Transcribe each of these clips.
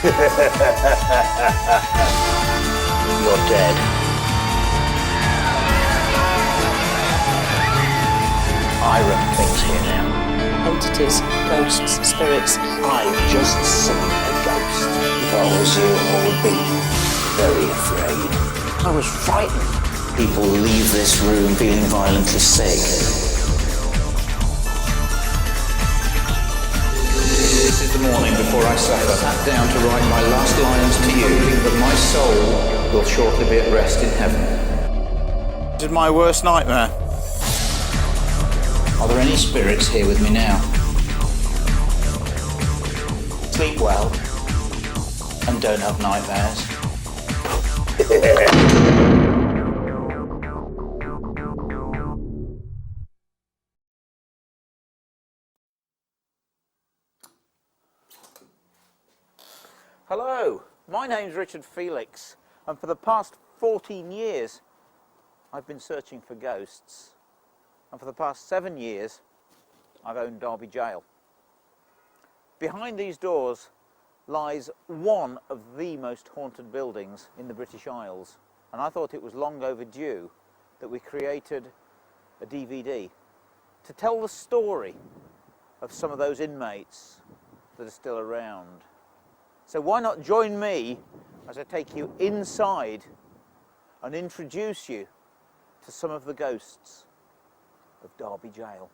You're dead. I run things here now. Entities, ghosts, spirits. I've just seen a ghost. If I was you, I would be very afraid. I was frightened. People leave this room feeling violently sick. This is the morning before I suffer. I sat down to write my last lines to you, but my soul will shortly be at rest in heaven. This is my worst nightmare. Are there any spirits here with me now? Sleep well and don't have nightmares. Hello, my name's Richard Felix, and for the past 14 years I've been searching for ghosts, and for the past 7 years I've owned Derby Jail. Behind these doors lies one of the most haunted buildings in the British Isles, and I thought it was long overdue that we created a DVD to tell the story of some of those inmates that are still around. So why not join me as I take you inside and introduce you to some of the ghosts of Derby Jail.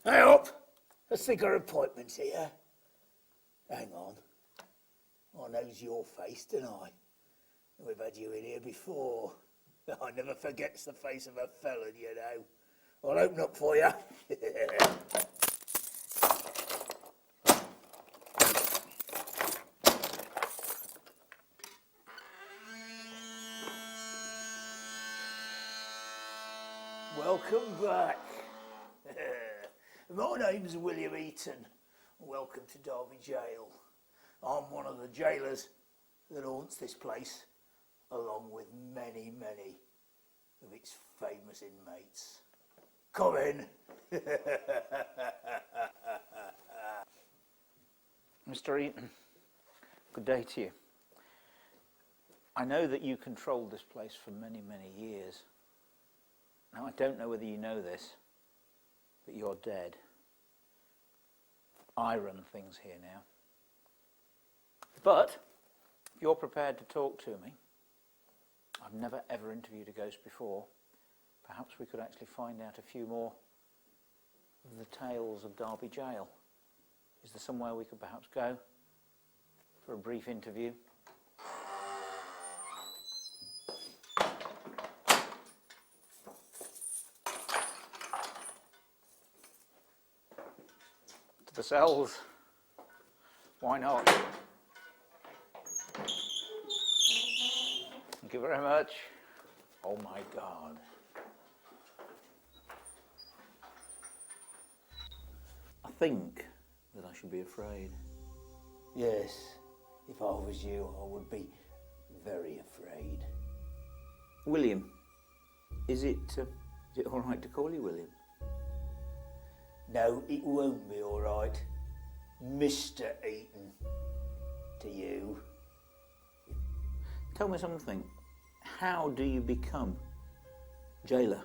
Hey up! Let's think our appointments here. Hang on. I knows your face, don't I? We've had you in here before. I never forgets the face of a felon, you know. I'll open up for you. Welcome back. My name's William Eaton. Welcome to Derby Jail. I'm one of the jailers that haunts this place, along with many, many of its famous inmates. Come in. Mr. Eaton, good day to you. I know that you controlled this place for many, many years. Now, I don't know whether you know this, but you're dead. I run things here now. But if you're prepared to talk to me, I've never ever interviewed a ghost before. Perhaps we could actually find out a few more of the tales of Derby Jail. Is there somewhere we could perhaps go for a brief interview? To the cells. Why not? Thank you very much. Oh my God. I think that I should be afraid. Yes, if I was you, I would be very afraid. William, is it all right to call you William? No, it won't be all right. Mr. Eaton, to you. Tell me something. How do you become jailer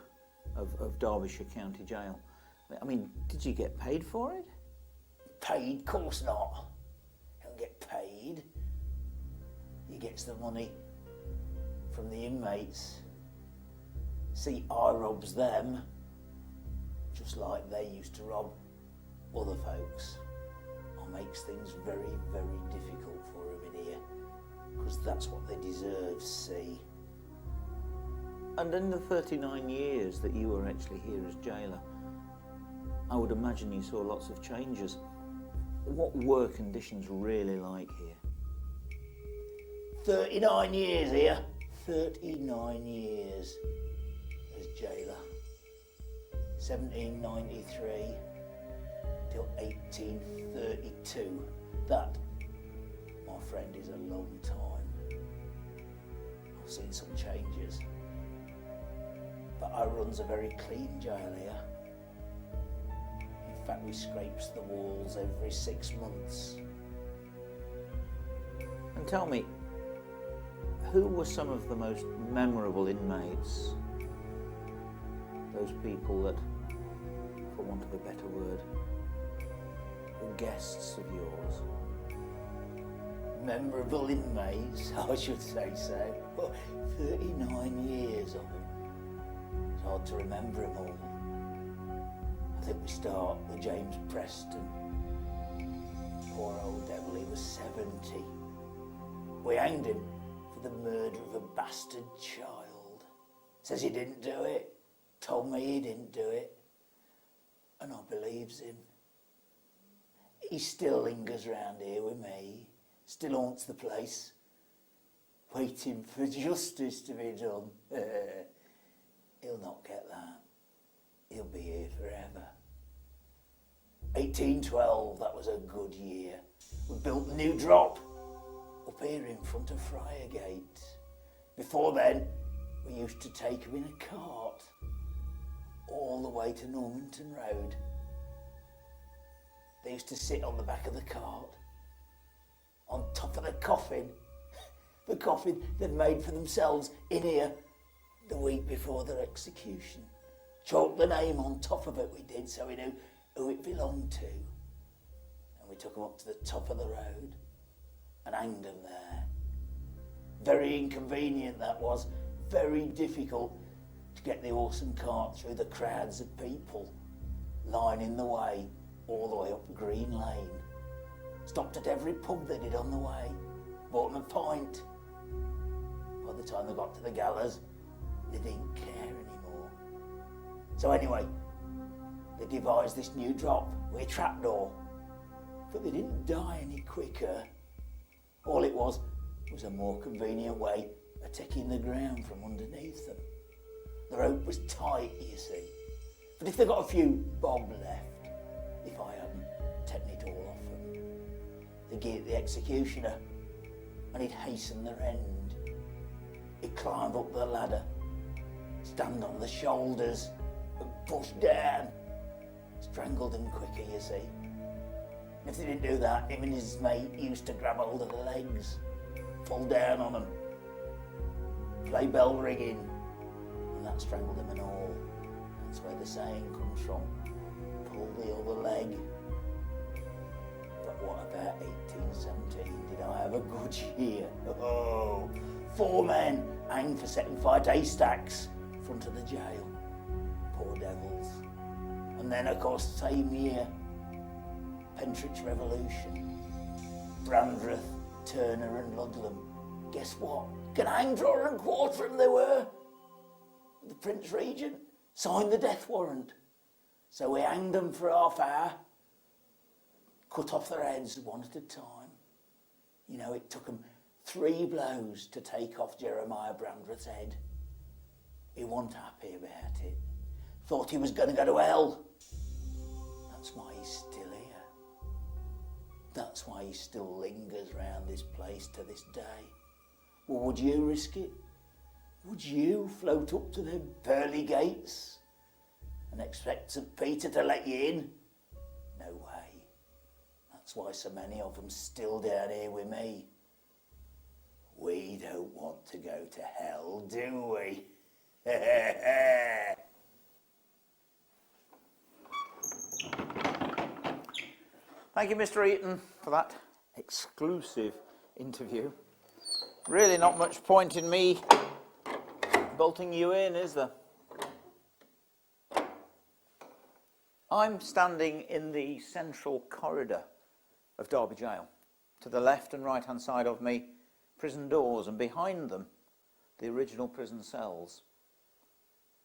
of Derbyshire County Jail? I mean, did you get paid for it? Paid? Course not. Don't get paid. He gets the money from the inmates. See, I robs them, just like they used to rob other folks. I makes things very, very difficult for them in here, because that's what they deserve, see. And in the 39 years that you were actually here as jailer, I would imagine you saw lots of changes. What were conditions really like here? 39 years here. 39 years as jailer. 1793 till 1832. That, my friend, is a long time. I've seen some changes, but our runs a very clean jail here. In fact, we scrapes the walls every 6 months. And tell me, who were some of the most memorable inmates? Those people that, for want of a better word, were guests of yours. Memorable inmates, I should say so. Well, 39 years of them. It's hard to remember them all. I think we start with James Preston. Poor old devil, he was 70. We hanged him for the murder of a bastard child. Says he didn't do it. Told me he didn't do it. And I believes him. He still lingers round here with me. Still haunts the place. Waiting for justice to be done. He'll not get that. He'll be here forever. 1812, that was a good year. We built a new drop up here in front of Friargate. Before then, we used to take him in a cart all the way to Normanton Road. They used to sit on the back of the cart, on top of the coffin they'd made for themselves in here the week before their execution. Chalked the name on top of it, we did, so we knew who it belonged to. And we took them up to the top of the road and hanged them there. Very inconvenient that was, very difficult to get the horse and cart through the crowds of people lining the way all the way up Green Lane. Stopped at every pub they did on the way, bought them a pint. By the time they got to the gallows, they didn't care anymore. So anyway, they devised this new drop with a trapdoor, but they didn't die any quicker. All it was a more convenient way of taking the ground from underneath them. The rope was tight, you see, but if they got a few bob left, if I hadn't taken it all off them, they'd give it the executioner and he'd hasten their end. He'd climb up the ladder, stand on the shoulders and push down. Strangled them quicker, you see. And if they didn't do that, him and his mate used to grab hold of the legs, fall down on them, play bell ringing, and that strangled them and all. That's where the saying comes from, pull the other leg. But what about 1817? Did I have a good year? Oh, 4 men hanged for setting fire to haystacks in front of the jail. Poor devils. And then, of course, same year, Pentridge Revolution. Brandreth, Turner and Ludlam. Guess what? Can hang, draw and quarter them they were. The Prince Regent signed the death warrant. So we hanged them for half hour, cut off their heads one at a time. You know, it took them 3 blows to take off Jeremiah Brandreth's head. He wasn't happy about it. Thought he was going to go to hell. That's why he's still here. That's why he still lingers round this place to this day. Well, would you risk it? Would you float up to the pearly gates and expect St. Peter to let you in? No way. That's why so many of them still down here with me. We don't want to go to hell, do we? Thank you, Mr. Eaton, for that exclusive interview. Really not much point in me bolting you in, is there? I'm standing in the central corridor of Derby Jail. To the left and right hand side of me, prison doors, and behind them, the original prison cells.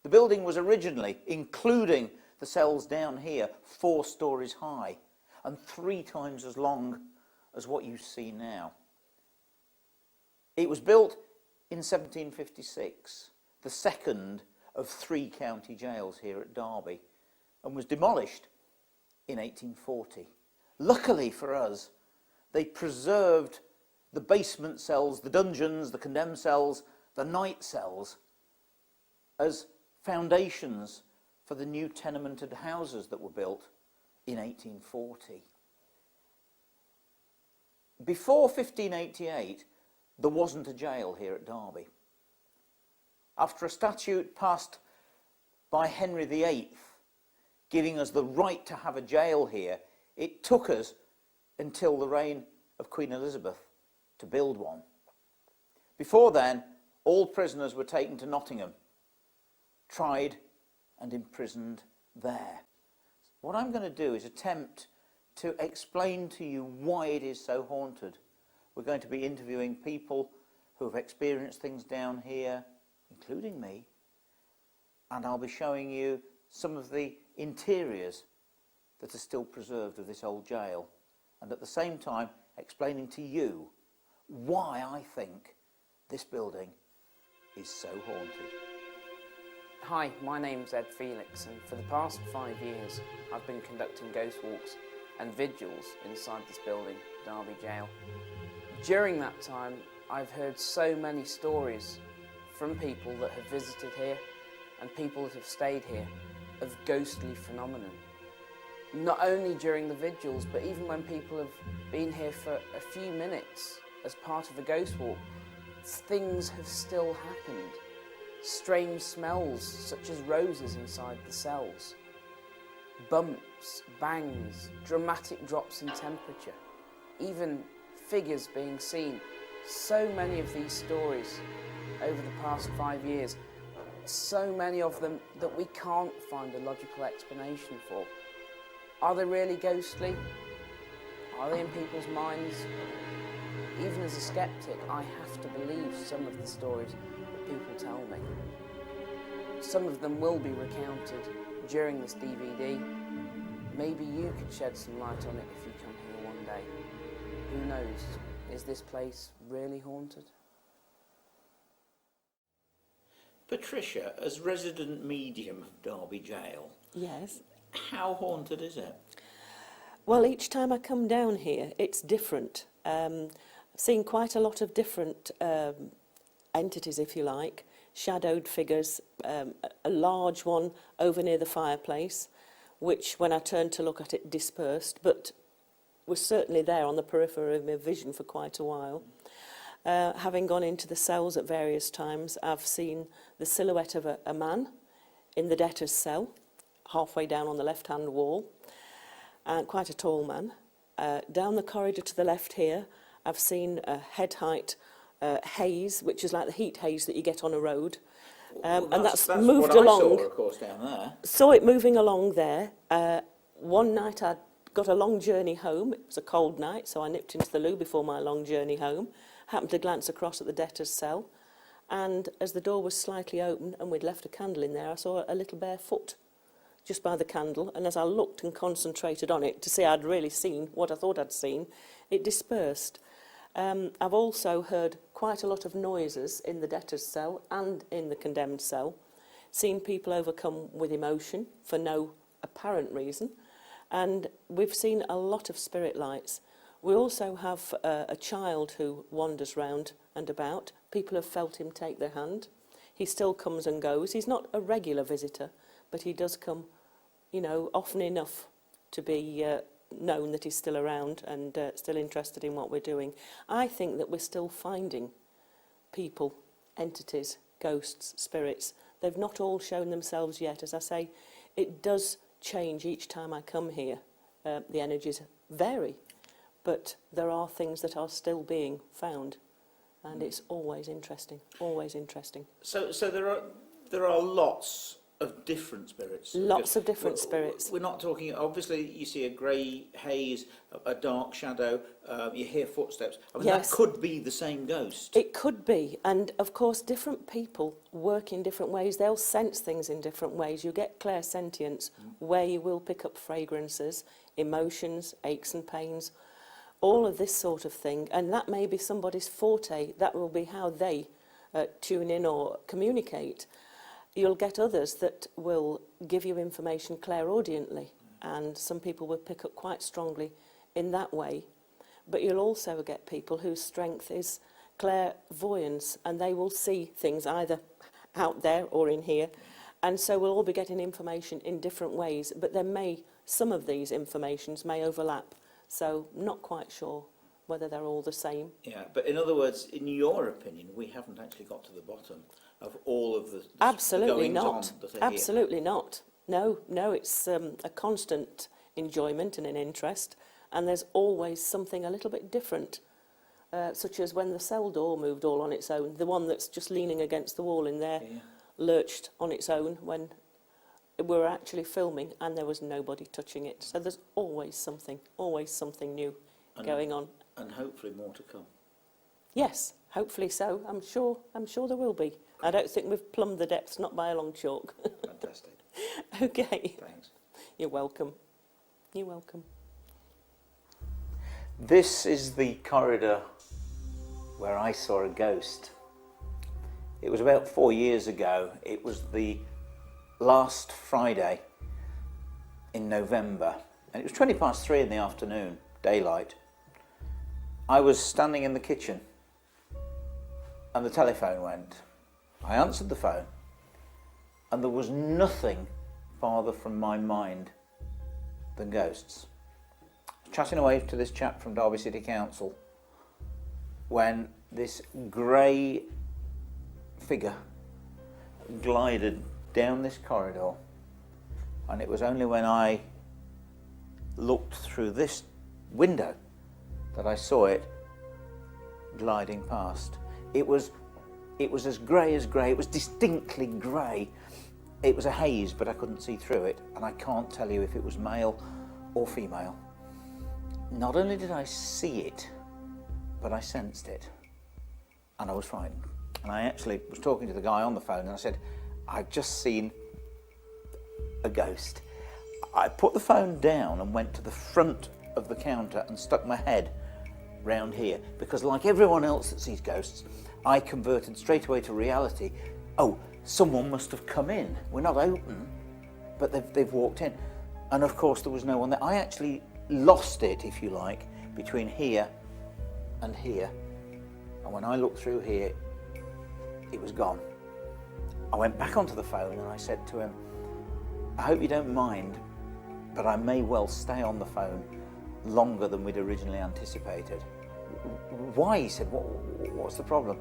The building was originally, including the cells down here, 4 stories high and 3 times as long as what you see now. It was built in 1756, the second of 3 county jails here at Derby, and was demolished in 1840. Luckily for us, they preserved the basement cells, the dungeons, the condemned cells, the night cells as foundations for the new tenemented houses that were built in 1840. Before 1588, there wasn't a jail here at Derby. After a statute passed by Henry VIII, giving us the right to have a jail here, it took us until the reign of Queen Elizabeth to build one. Before then, all prisoners were taken to Nottingham, tried and imprisoned there. What I'm going to do is attempt to explain to you why it is so haunted. We're going to be interviewing people who have experienced things down here, including me, and I'll be showing you some of the interiors that are still preserved of this old jail, and at the same time explaining to you why I think this building is so haunted. Hi, my name's Ed Felix, and for the past 5 years I've been conducting ghost walks and vigils inside this building, Derby Jail. During that time, I've heard so many stories from people that have visited here and people that have stayed here of ghostly phenomena. Not only during the vigils, but even when people have been here for a few minutes as part of a ghost walk, things have still happened. Strange smells, such as roses inside the cells. Bumps, bangs, dramatic drops in temperature, even figures being seen. So many of these stories over the past 5 years, so many of them that we can't find a logical explanation for. Are they really ghostly? Are they in people's minds? Even as a skeptic, I have to believe some of the stories that people tell me. Some of them will be recounted during this DVD. Maybe you could shed some light on it if you come here one day. Who knows? Is this place really haunted? Patricia, as resident medium of Derby Jail, Yes. how haunted is it? Well, each time I come down here, it's different. I've seen quite a lot of different entities, if you like, shadowed figures, a large one over near the fireplace, which when I turned to look at it dispersed, but was certainly there on the periphery of my vision for quite a while. Having gone into the cells at various times, I've seen the silhouette of a man in the debtor's cell, halfway down on the left-hand wall, and quite a tall man. Down the corridor to the left here, I've seen a head-height haze, which is like the heat haze that you get on a road. And that's moved what along. I saw, of course, down there. Saw it moving along there. One night I'd got a long journey home. It was a cold night, so I nipped into the loo before my long journey home. Happened to glance across at the debtor's cell, and as the door was slightly open and we'd left a candle in there, I saw a little bare foot just by the candle, and as I looked and concentrated on it to see I'd really seen what I thought I'd seen, it dispersed. I've also heard quite a lot of noises in the debtor's cell and in the condemned cell, seen people overcome with emotion for no apparent reason, and we've seen a lot of spirit lights. We also have a child who wanders round and about. People have felt him take their hand. He still comes and goes. He's not a regular visitor, but he does come, you know, often enough to be known that he's still around and still interested in what we're doing. I think that we're still finding people, entities, ghosts, spirits. They've not all shown themselves yet. As I say, it does change each time I come here. The energies vary, but there are things that are still being found, and it's always interesting, always interesting. So there are lots of different spirits. Lots of different spirits. We're not talking, obviously you see a grey haze, a dark shadow, you hear footsteps. I mean, Yes. that could be the same ghost. It could be, and of course different people work in different ways. They'll sense things in different ways. You get clairsentience, where you will pick up fragrances, emotions, aches and pains, all of this sort of thing, and that may be somebody's forte. That will be how they tune in or communicate. you'll get others that will give you information clairaudiently, and some people will pick up quite strongly in that way. But you'll also get people whose strength is clairvoyance, and they will see things either out there or in here. And so we'll all be getting information in different ways, but some of these informations may overlap. So not quite sure whether they're all the same. Yeah, but in other words, in your opinion, we haven't actually got to the bottom of all of the Absolutely goings-on not. that are here. Absolutely not. No, it's a constant enjoyment and an interest, and there's always something a little bit different, such as when the cell door moved all on its own, the one that's just leaning against the wall in there lurched on its own when we were actually filming and there was nobody touching it. So there's always something new going on. And hopefully more to come. Yes, hopefully so. I'm sure there will be. I don't think we've plumbed the depths, not by a long chalk. Fantastic. Okay. Thanks. You're welcome. You're welcome. This is the corridor where I saw a ghost. It was about 4 years ago. It was the last Friday in November, and it was 3:20 in the afternoon, daylight. I was standing in the kitchen and the telephone went. I answered the phone, and there was nothing farther from my mind than ghosts. Chatting away to this chap from Derby City Council when this grey figure glided down this corridor, and it was only when I looked through this window that I saw it gliding past. It was as grey as grey. It was distinctly grey. It was a haze, but I couldn't see through it, and I can't tell you if it was male or female. Not only did I see it, but I sensed it, and I was frightened. And I actually was talking to the guy on the phone, and I said, I've just seen a ghost. I put the phone down and went to the front of the counter and stuck my head round here, because like everyone else that sees ghosts, I converted straight away to reality. Oh, someone must have come in. We're not open, but they've walked in. And of course there was no one there. I actually lost it, if you like, between here and here. And when I looked through here, it was gone. I went back onto the phone and I said to him, I hope you don't mind, but I may well stay on the phone longer than we'd originally anticipated. Why? He said, what's the problem?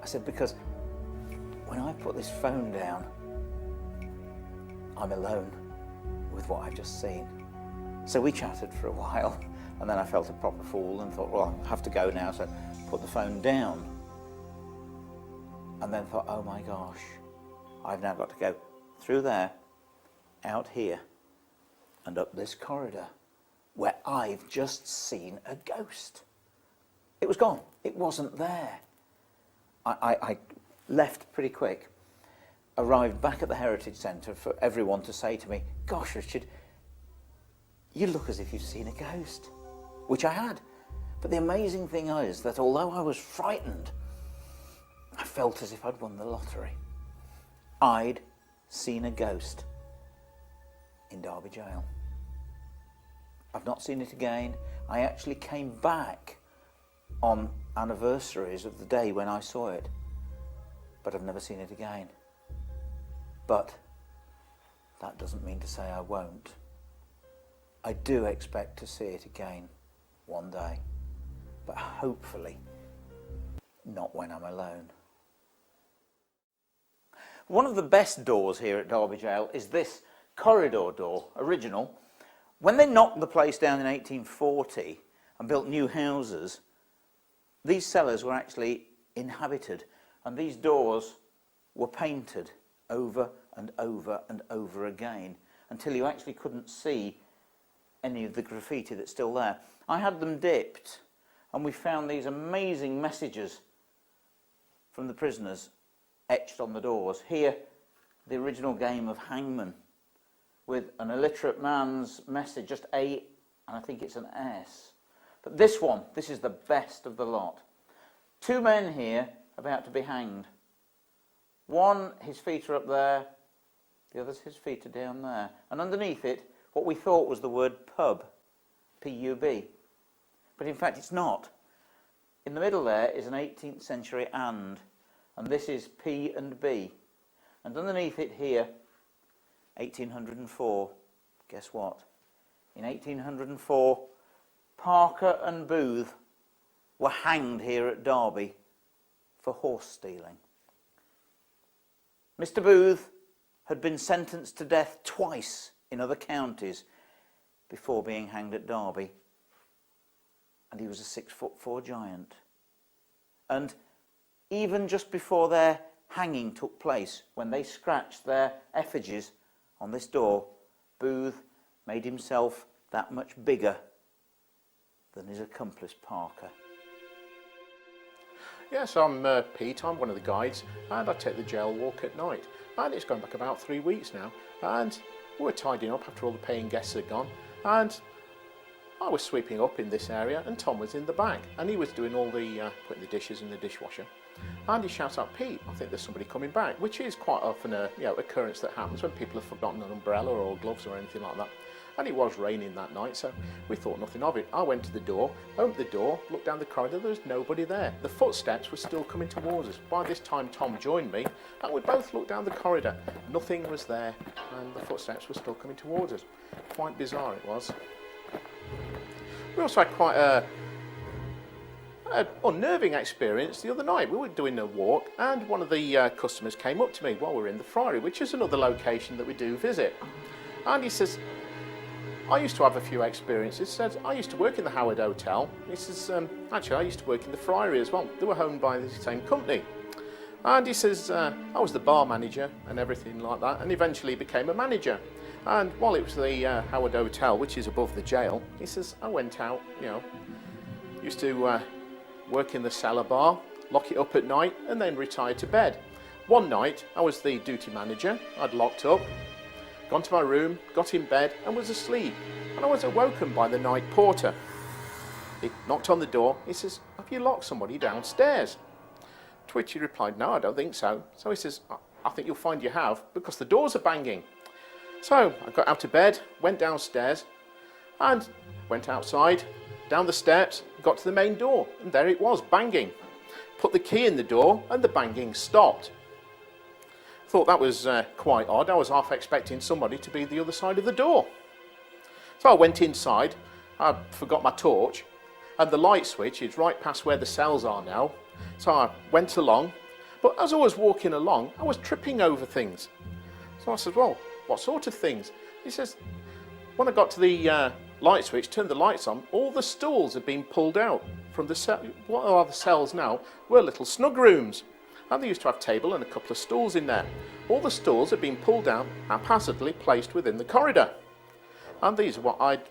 I said, because when I put this phone down, I'm alone with what I've just seen. So we chatted for a while, and then I felt a proper fool and thought, well, I have to go now, so put the phone down. And then thought, oh my gosh, I've now got to go through there, out here, and up this corridor, where I've just seen a ghost. It was gone. It wasn't there. I left pretty quick, arrived back at the Heritage Centre for everyone to say to me, gosh, Richard, you look as if you've seen a ghost, which I had. But the amazing thing is that although I was frightened, I felt as if I'd won the lottery. I'd seen a ghost in Derby Jail. I've not seen it again. I actually came back on anniversaries of the day when I saw it, but I've never seen it again. But that doesn't mean to say I won't. I do expect to see it again one day, but hopefully not when I'm alone. One of the best doors here at Derby Jail is this corridor door, original. When they knocked the place down in 1840 and built new houses, these cellars were actually inhabited, and these doors were painted over and over and over again until you actually couldn't see any of the graffiti that's still there. I had them dipped, and we found these amazing messages from the prisoners etched on the doors. Here, the original game of hangman, with an illiterate man's message, just A, and I think it's an S. But this one, this is the best of the lot. Two men here about to be hanged. One, his feet are up there, the other's his feet are down there. And underneath it, what we thought was the word pub, P-U-B. But in fact it's not. In the middle there is an 18th century and this is P and B. And underneath it here, 1804. Guess what? In 1804, Parker and Booth were hanged here at Derby for horse stealing. Mr. Booth had been sentenced to death twice in other counties before being hanged at Derby. And he was a 6'4" giant. And even just before their hanging took place, when they scratched their effigies on this door, Booth made himself that much bigger than his accomplice Parker. Yes, I'm Pete, I'm one of the guides, and I take the jail walk at night. And it's going back about 3 weeks now, and we were tidying up after all the paying guests had gone, and I was sweeping up in this area, and Tom was in the back, and he was doing all the putting the dishes in the dishwasher. And he shouts out, "Pete, I think there's somebody coming back," which is quite often a occurrence that happens when people have forgotten an umbrella or gloves or anything like that. And it was raining that night, so we thought nothing of it. I went to the door, opened the door, looked down the corridor, there was nobody there. The footsteps were still coming towards us. By this time Tom joined me, and we both looked down the corridor. Nothing was there, and the footsteps were still coming towards us. Quite bizarre it was. We also had quite an unnerving experience the other night. We were doing a walk, and one of the customers came up to me while we were in the Friary, which is another location that we do visit. And he says, "I used to have a few experiences." He said, "I used to work in the Howard Hotel." He says, "Actually, I used to work in the Friary as well. They were owned by the same company." And he says, "I was the bar manager and everything like that, and eventually became a manager. And while it was the Howard Hotel, which is above the jail," he says, "I went out, used to work in the cellar bar, lock it up at night, and then retire to bed. One night, I was the duty manager. I'd locked up, gone to my room, got in bed, and was asleep. And I was awoken by the night porter. He knocked on the door. He says, "Have you locked somebody downstairs?" To which he replied, "No, I don't think so." So he says, "I think you'll find you have, because the doors are banging." So I got out of bed, went downstairs, and went outside, down the steps, got to the main door, and there it was, banging. Put the key in the door, and the banging stopped. Thought that was quite odd. I was half expecting somebody to be the other side of the door. So I went inside, I forgot my torch, and the light switch is right past where the cells are now. So I went along, but as I was walking along, I was tripping over things. So I said, "Well, what sort of things?" He says, "When I got to the light switch, turned the lights on, all the stools had been pulled out from the cell. What are the cells now were little snug rooms. And they used to have a table and a couple of stools in there. All the stools had been pulled out, haphazardly placed within the corridor. And these are what I'd,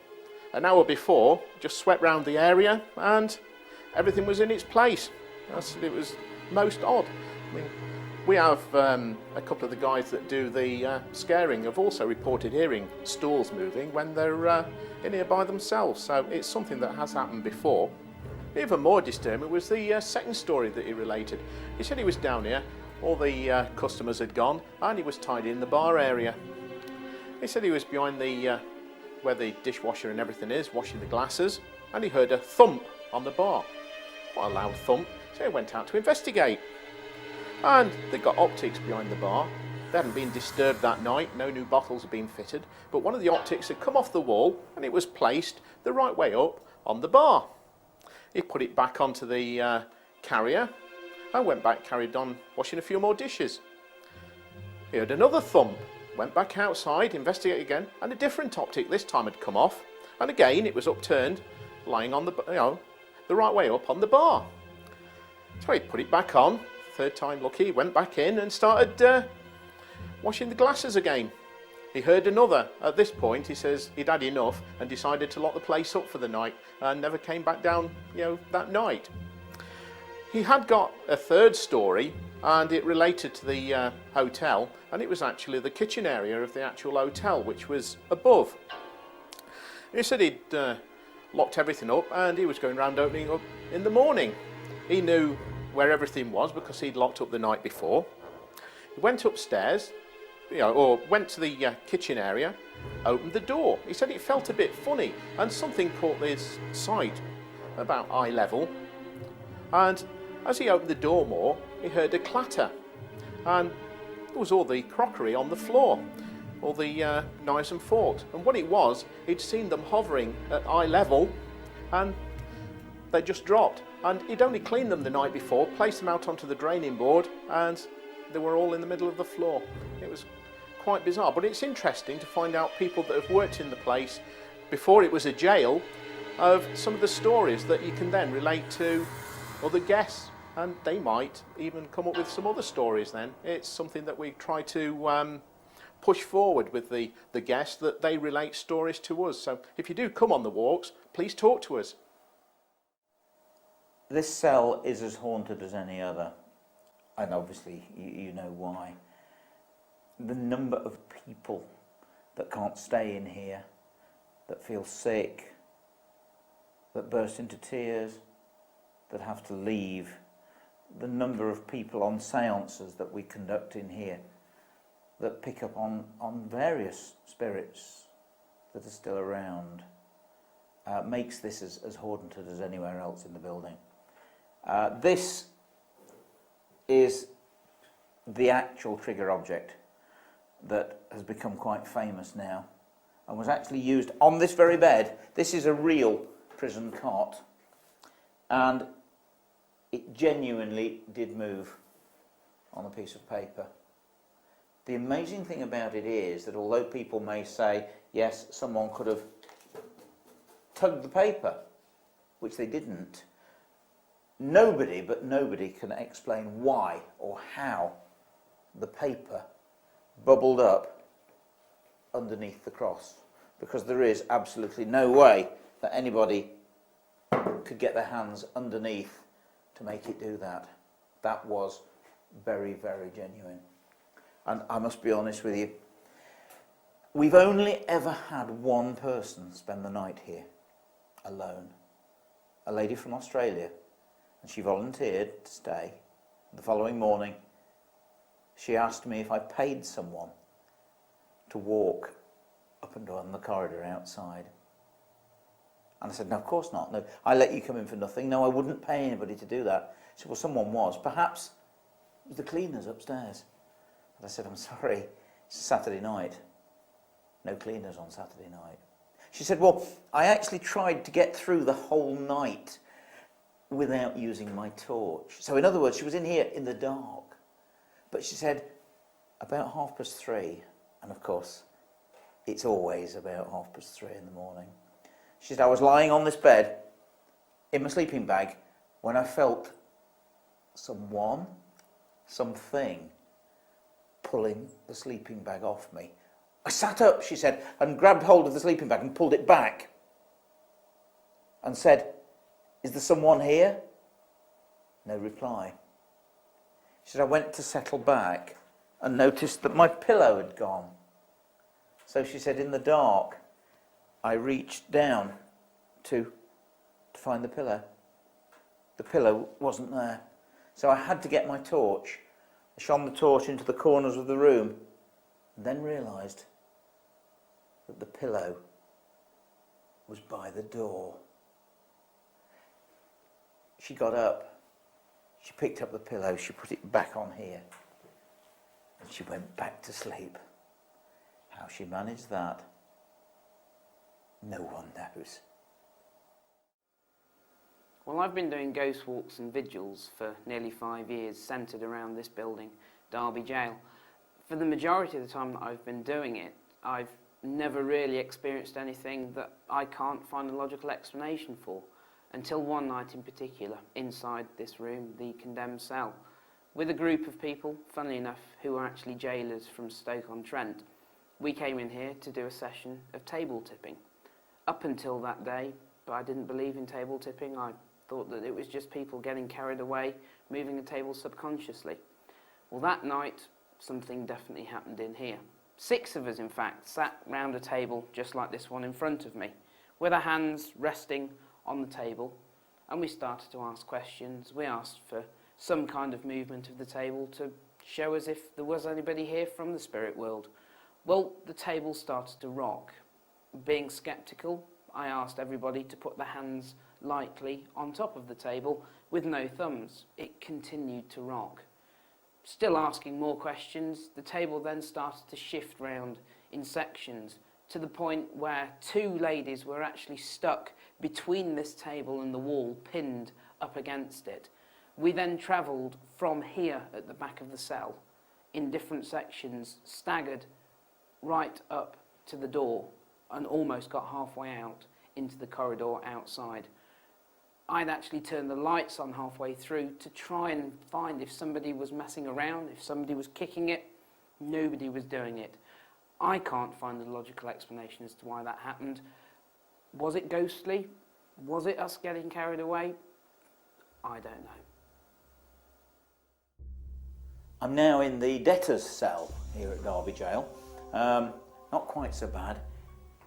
an hour before, just swept round the area, and everything was in its place." It was most odd. I mean, we have a couple of the guys that do the scaring have also reported hearing stools moving when they're in here by themselves. So it's something that has happened before. Even more disturbing was the second story that he related. He said he was down here, all the customers had gone, and he was tidying the bar area. He said he was behind the where the dishwasher and everything is, washing the glasses, and he heard a thump on the bar. Quite a loud thump, so he went out to investigate. And they got optics behind the bar. They hadn't been disturbed that night, no new bottles had been fitted, but one of the optics had come off the wall, and it was placed the right way up on the bar. He put it back onto the carrier and went back, carried on washing a few more dishes. He heard another thump, went back outside, investigated again, and a different optic this time had come off, and again it was upturned, lying on the, the right way up on the bar. So he put it back on, third time lucky, went back in and started washing the glasses again. He heard another. At this point, he says he'd had enough and decided to lock the place up for the night and never came back down, that night. He had got a third story, and it related to the hotel, and it was actually the kitchen area of the actual hotel, which was above. He said he'd locked everything up, and he was going around opening up in the morning. He knew where everything was because he'd locked up the night before. He went upstairs, or went to the kitchen area, opened the door. He said it felt a bit funny and something caught his sight about eye level. And as he opened the door more, he heard a clatter. And there was all the crockery on the floor, all the knives and forks. And what it was, he'd seen them hovering at eye level and they just dropped. And he'd only cleaned them the night before, placed them out onto the draining board, and they were all in the middle of the floor. It was quite bizarre, but it's interesting to find out people that have worked in the place before it was a jail, of some of the stories that you can then relate to other guests, and they might even come up with some other stories then. It's something that we try to push forward with the guests, that they relate stories to us. So if you do come on the walks, please talk to us. This cell is as haunted as any other, and obviously you know why. The number of people that can't stay in here, that feel sick, that burst into tears, that have to leave, the number of people on seances that we conduct in here that pick up on various spirits that are still around, makes this as haunted as anywhere else in the building. This is the actual trigger object that has become quite famous now and was actually used on this very bed. This is a real prison cot, and it genuinely did move on a piece of paper. The amazing thing about it is that although people may say, yes, someone could have tugged the paper, which they didn't, nobody can explain why or how the paper bubbled up underneath the cross, because there is absolutely no way that anybody could get their hands underneath to make it do that. That was very, very genuine. And I must be honest with you, we've only ever had one person spend the night here alone, a lady from Australia, and she volunteered to stay. The following morning, she asked me if I paid someone to walk up and down the corridor outside. And I said, no, of course not. No, I let you come in for nothing. No, I wouldn't pay anybody to do that. She said, well, someone was. Perhaps it was the cleaners upstairs. And I said, I'm sorry, it's a Saturday night. No cleaners on Saturday night. She said, well, I actually tried to get through the whole night without using my torch. So in other words, she was in here in the dark. But she said, about 3:30, and of course, it's always about 3:30 in the morning. She said, I was lying on this bed in my sleeping bag when I felt something pulling the sleeping bag off me. I sat up, she said, and grabbed hold of the sleeping bag and pulled it back and said, is there someone here? No reply. She said, I went to settle back and noticed that my pillow had gone. So she said, in the dark, I reached down to find the pillow. The pillow wasn't there. So I had to get my torch. I shone the torch into the corners of the room and then realised that the pillow was by the door. She got up. She picked up the pillow, she put it back on here, and she went back to sleep. How she managed that, no one knows. Well, I've been doing ghost walks and vigils for nearly 5 years, centred around this building, Derby Jail. For the majority of the time that I've been doing it, I've never really experienced anything that I can't find a logical explanation for. Until one night in particular, inside this room, the condemned cell, with a group of people, funnily enough, who were actually jailers from Stoke-on-Trent. We came in here to do a session of table tipping. Up until that day, but I didn't believe in table tipping. I thought that it was just people getting carried away, moving a table subconsciously. Well, that night, something definitely happened in here. 6 of us, in fact, sat round a table just like this one in front of me, with our hands resting on the table, and we started to ask questions. We asked for some kind of movement of the table to show us if there was anybody here from the spirit world. Well, the table started to rock. Being sceptical, I asked everybody to put their hands lightly on top of the table with no thumbs. It continued to rock. Still asking more questions, the table then started to shift round in sections to the point where two ladies were actually stuck between this table and the wall, pinned up against it. We then travelled from here at the back of the cell in different sections, staggered right up to the door and almost got halfway out into the corridor outside. I'd actually turned the lights on halfway through to try and find if somebody was messing around, if somebody was kicking it. Nobody was doing it. I can't find a logical explanation as to why that happened. Was it ghostly? Was it us getting carried away? I don't know. I'm now in the debtor's cell here at Derby Jail. Not quite so bad.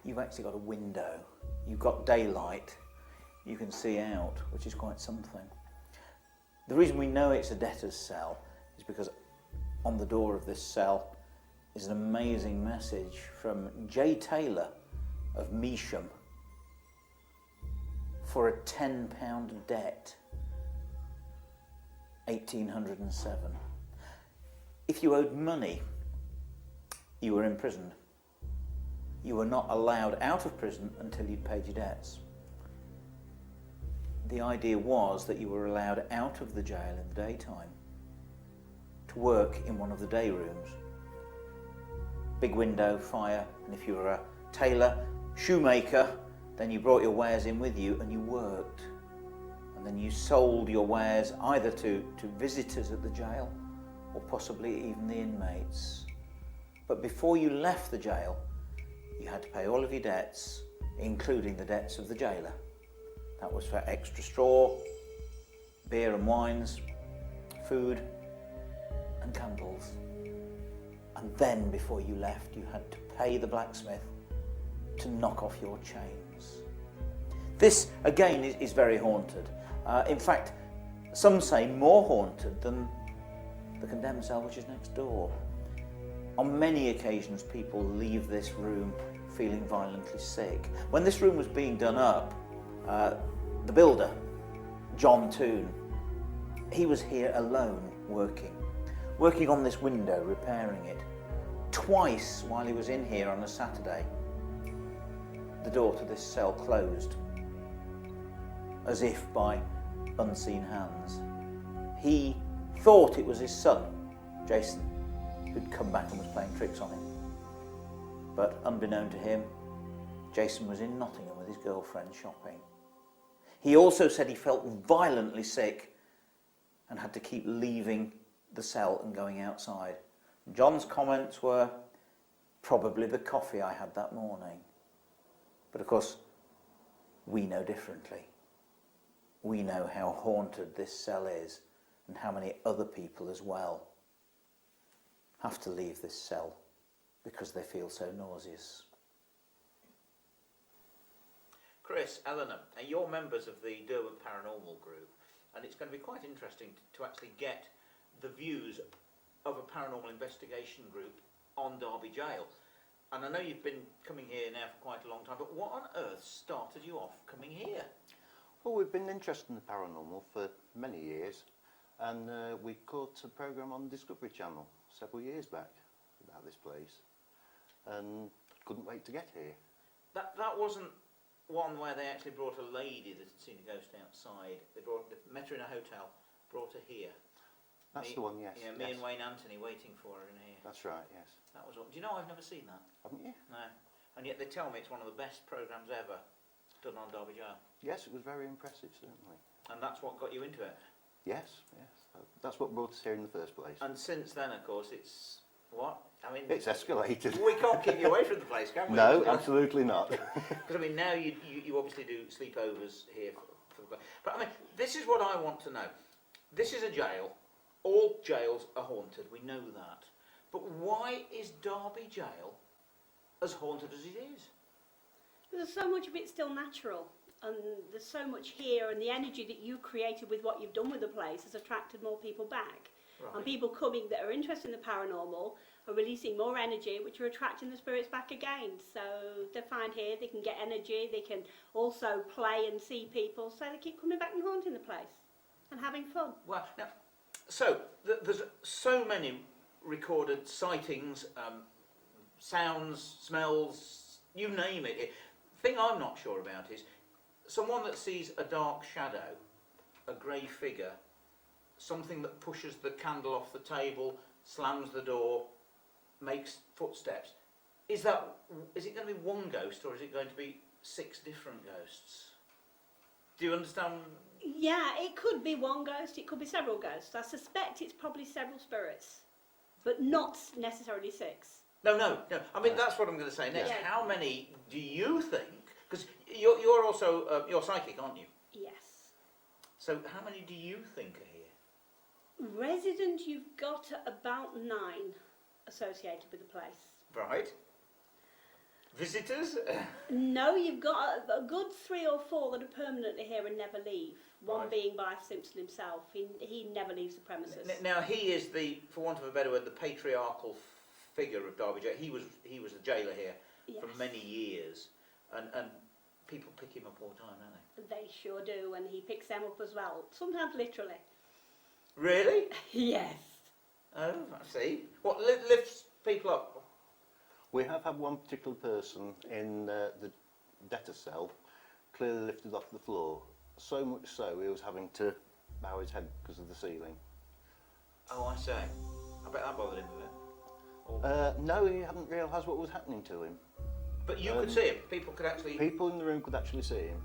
You've actually got a window. You've got daylight. You can see out, which is quite something. The reason we know it's a debtor's cell is because on the door of this cell is an amazing message from J. Taylor of Measham for a £10 debt, 1807. If you owed money, you were imprisoned. You were not allowed out of prison until you'd paid your debts. The idea was that you were allowed out of the jail in the daytime to work in one of the day rooms. Big window, fire, and if you were a tailor, shoemaker, then you brought your wares in with you and you worked. And then you sold your wares either to visitors at the jail or possibly even the inmates. But before you left the jail, you had to pay all of your debts, including the debts of the jailer. That was for extra straw, beer and wines, food and candles. And then before you left, you had to pay the blacksmith to knock off your chains. This, again, is very haunted. In fact, some say more haunted than the condemned cell which is next door. On many occasions, people leave this room feeling violently sick. When this room was being done up, the builder, John Toon, he was here alone working on this window, repairing it. Twice while he was in here on a Saturday, the door to this cell closed, as if by unseen hands. He thought it was his son, Jason, who'd come back and was playing tricks on him. But unbeknown to him, Jason was in Nottingham with his girlfriend shopping. He also said he felt violently sick and had to keep leaving the cell and going outside. John's comments were, probably the coffee I had that morning. But of course, we know differently. We know how haunted this cell is and how many other people as well have to leave this cell because they feel so nauseous. Chris, Eleanor, you're members of the Derwent Paranormal Group, and it's going to be quite interesting to actually get the views of a paranormal investigation group on Derby Jail. And I know you've been coming here now for quite a long time, but what on earth started you off coming here? Well, we've been interested in the paranormal for many years, and we caught a programme on Discovery Channel several years back about this place, and couldn't wait to get here. That wasn't one where they actually brought a lady that had seen a ghost outside. They met her in a hotel, brought her here. That's the one, yes. Yeah, me and Wayne Anthony waiting for her in here. That's right, yes. That was what. Do you know I've never seen that? Haven't you? No. And yet they tell me it's one of the best programmes ever done on Derby Jail. Yes, it was very impressive, certainly. And that's what got you into it? Yes, yes. That's what brought us here in the first place. And since then, of course, it's what? I mean, it's escalated. We can't keep you away from the place, can we? No, absolutely not. Because I mean, now you obviously do sleepovers here for the place. But I mean, this is what I want to know. This is a jail. All jails are haunted. We know that. But why is Derby Jail as haunted as it is? There's so much of it still natural, and there's so much here, and the energy that you created with what you've done with the place has attracted more people back. Right. And people coming that are interested in the paranormal are releasing more energy, which are attracting the spirits back again. So they find here they can get energy, they can also play and see people, so they keep coming back and haunting the place and having fun. Well, now, so there's so many recorded sightings, sounds, smells, you name it. The thing I'm not sure about is someone that sees a dark shadow, a grey figure, something that pushes the candle off the table, slams the door, makes footsteps. Is it going to be one ghost, or is it going to be 6 different ghosts? Do you understand? Yeah, it could be one ghost, it could be several ghosts. I suspect it's probably several spirits, but not necessarily 6. No. I mean, that's what I'm going to say next. Yeah. How many do you think? Because you're also you're psychic, aren't you? Yes. So how many do you think are here? Resident, you've got about 9 associated with the place. Right. Visitors? No, you've got a good 3 or 4 that are permanently here and never leave. One Right. being by Simpson himself. He never leaves the premises. Now he is the, for want of a better word, the patriarchal figure of Derby Jail. He was a jailer here for Yes. many years, and people pick him up all the time, don't they? They sure do, and he picks them up as well. Sometimes literally. Really? Yes. Oh, I see. What lifts people up? We have had one particular person in the debtor cell clearly lifted off the floor, so much so he was having to bow his head because of the ceiling. Oh, I say. I bet that bothered him a bit. No, he hadn't realised what was happening to him. But you could see him. People could actually. People in the room could actually see him.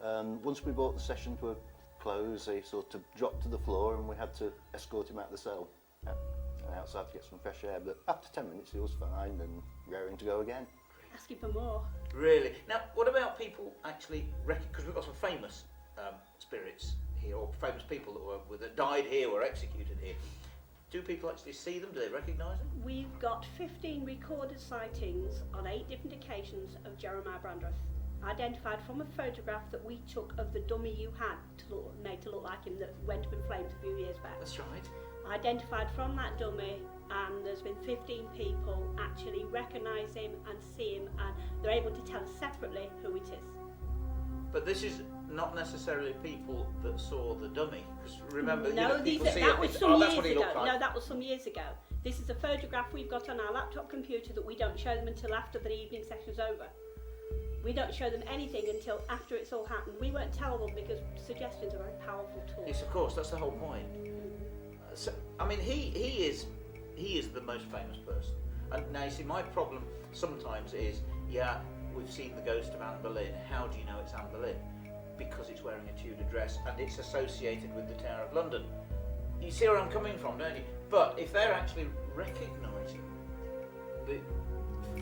Wow. Once we brought the session to a close, he sort of dropped to the floor and we had to escort him out of the cell and outside to get some fresh air. But after 10 minutes he was fine and raring to go again. Asking for more. Really? Now, what about people actually? Because we've got some famous spirits here, or famous people that died here or executed here. Do people actually see them? Do they recognise them? We've got 15 recorded sightings on 8 different occasions of Jeremiah Brandreth, identified from a photograph that we took of the dummy you had made to look like him that went up in flames a few years back. That's right. Identified from that dummy, and there's been 15 people actually recognise him and see him, and they're able to tell us separately who it is. But this is not necessarily people that saw the dummy. Because remember, No, people see that it. was That's some what years he ago. looked like. No, that was some years ago. This is a photograph we've got on our laptop computer that we don't show them until after the evening session's over. We don't show them anything until after it's all happened. We won't tell them because suggestions are a very powerful tool. Yes, of course. That's the whole point. So, I mean, he is the most famous person. And now you see, my problem sometimes is, we've seen the ghost of Anne Boleyn. How do you know it's Anne Boleyn? Because it's wearing a Tudor dress and it's associated with the Tower of London. You see where I'm coming from, don't you? But if they're actually recognising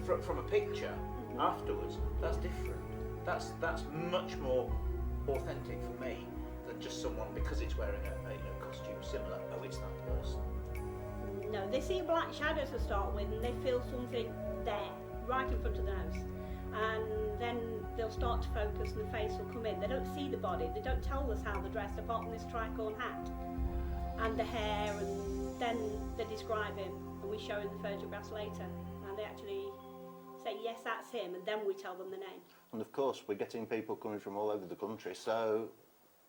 from a picture afterwards, that's different. That's much more authentic for me than just someone because it's wearing a costume similar. Oh, it's that person. No, they see black shadows to start with and they feel something there, right in front of the nose. And then they'll start to focus and the face will come in. They don't see the body, they don't tell us how they're dressed apart from this tricorn hat and the hair, and then they describe him and we show him the photographs later and they actually say yes, that's him, and then we tell them the name. And of course we're getting people coming from all over the country, so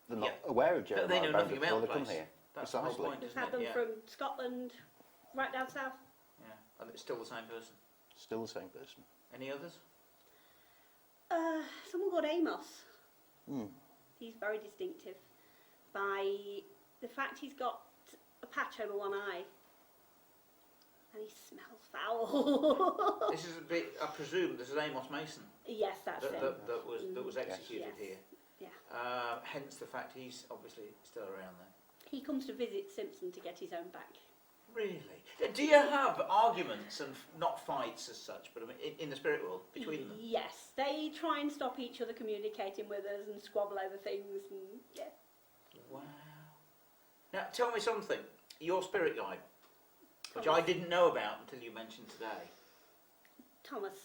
they're not aware of Jeremiah They know nothing Brandreth before about they the come place. here. That's the whole Precisely. point, We've isn't had it? them Yeah. from Scotland, right down south. Yeah, and it's still the same person. Still the same person. Any others? Someone called Amos. Mm. He's very distinctive by the fact he's got a patch over one eye and he smells foul. This is a bit. I presume this is Amos Mason Yes, that's that, him. that was executed Yes. here. Yeah. Hence the fact he's obviously still around then. He comes to visit Simpson to get his own back. Really? Do you have arguments and not fights as such, but I mean, in the spirit world between them? Yes, they try and stop each other communicating with us and squabble over things, and yeah. Wow. Now tell me something. Your spirit guide, which Thomas. I didn't know about until you mentioned today. Thomas,